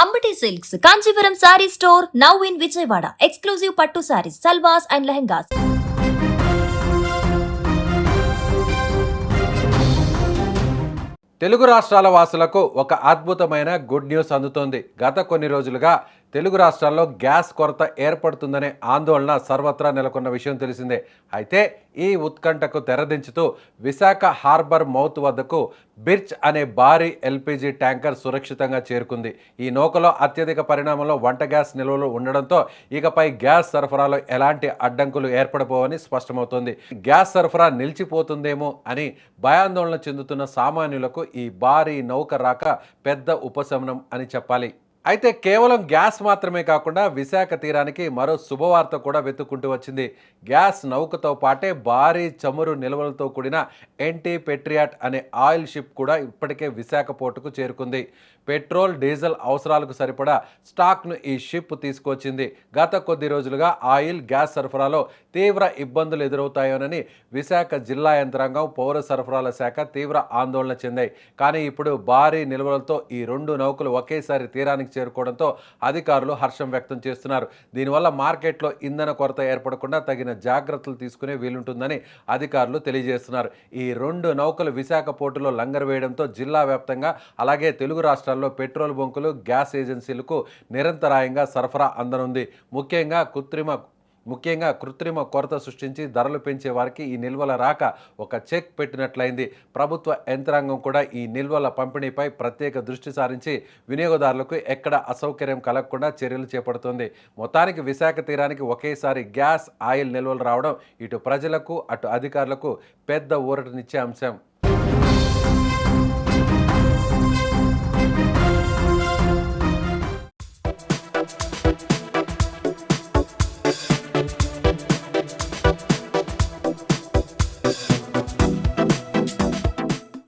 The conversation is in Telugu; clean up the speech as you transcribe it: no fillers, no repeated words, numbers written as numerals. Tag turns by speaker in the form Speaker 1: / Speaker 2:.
Speaker 1: Ambati Silks, Kanchipuram Saree Store, now in Vijayawada. Exclusive Pattu Sarees, Salwas and Lehengas.
Speaker 2: Telugu రాష్ట్రాల వాసులకు ఒక అద్భుతమైన గుడ్ న్యూస్ అందుతోంది. గత కొన్ని రోజులుగా తెలుగు రాష్ట్రాల్లో గ్యాస్ కొరత ఏర్పడుతుందనే ఆందోళన సర్వత్రా నెలకొన్న విషయం తెలిసిందే. అయితే ఈ ఉత్కంఠకు తెరదించుతూ విశాఖ హార్బర్ మౌత్ వద్దకు బిర్చ్ అనే భారీ ఎల్పిజి ట్యాంకర్ సురక్షితంగా చేరుకుంది. ఈ నౌకలో అత్యధిక పరిమాణంలో వంట గ్యాస్ నిల్వలు ఉండడంతో ఇకపై గ్యాస్ సరఫరాలో ఎలాంటి అడ్డంకులు ఏర్పడబోవని స్పష్టమవుతోంది. గ్యాస్ సరఫరా నిలిచిపోతుందేమో అని భయాందోళన చెందుతున్న సామాన్యులకు ఈ భారీ నౌక రాక పెద్ద ఉపశమనం అని చెప్పాలి. అయితే కేవలం గ్యాస్ మాత్రమే కాకుండా విశాఖ తీరానికి మరో శుభవార్త కూడా వెతుక్కుంటూ వచ్చింది. గ్యాస్ నౌకతో పాటే భారీ చమురు నిల్వలతో కూడిన ఎన్టీ పెట్రియాట్ అనే ఆయిల్ షిప్ కూడా ఇప్పటికే విశాఖ పోర్టుకు చేరుకుంది. పెట్రోల్, డీజిల్ అవసరాలకు సరిపడా స్టాక్ను ఈ షిప్ తీసుకొచ్చింది. గత కొద్ది రోజులుగా ఆయిల్, గ్యాస్ సరఫరాలో తీవ్ర ఇబ్బందులు ఎదురవుతాయోనని విశాఖ జిల్లా యంత్రాంగం, పౌర సరఫరాల శాఖ తీవ్ర ఆందోళన చెందాయి. కానీ ఇప్పుడు భారీ నిల్వలతో ఈ రెండు నౌకలు ఒకేసారి తీరానికి చేరుకోవడంతో అధికారులు హర్షం వ్యక్తం చేస్తున్నారు. దీనివల్ల మార్కెట్లో ఇంధన కొరత ఏర్పడకుండా తగిన జాగ్రత్తలు తీసుకునే వీలుంటుందని అధికారులు తెలియజేస్తున్నారు. ఈ రెండు నౌకలు విశాఖ పోర్టులో లంగరు వేయడంతో జిల్లా వ్యాప్తంగా అలాగే తెలుగు రాష్ట్రాల్లో పెట్రోల్ బంకులు, గ్యాస్ ఏజెన్సీలకు నిరంతరాయంగా సరఫరా అందనుంది. ముఖ్యంగా కృత్రిమ కొరత సృష్టించి ధరలు పెంచే వారికి ఈ నిల్వల రాక ఒక చెక్ పెట్టినట్లయింది. ప్రభుత్వ యంత్రాంగం కూడా ఈ నిల్వల పంపిణీపై ప్రత్యేక దృష్టి సారించి వినియోగదారులకు ఎక్కడ అసౌకర్యం కలగకుండా చర్యలు చేపడుతోంది. మొత్తానికి విశాఖ తీరానికి ఒకేసారి గ్యాస్, ఆయిల్ నిల్వలు రావడం ఇటు ప్రజలకు అటు అధికారులకు పెద్ద ఊరటనిచ్చే అంశం.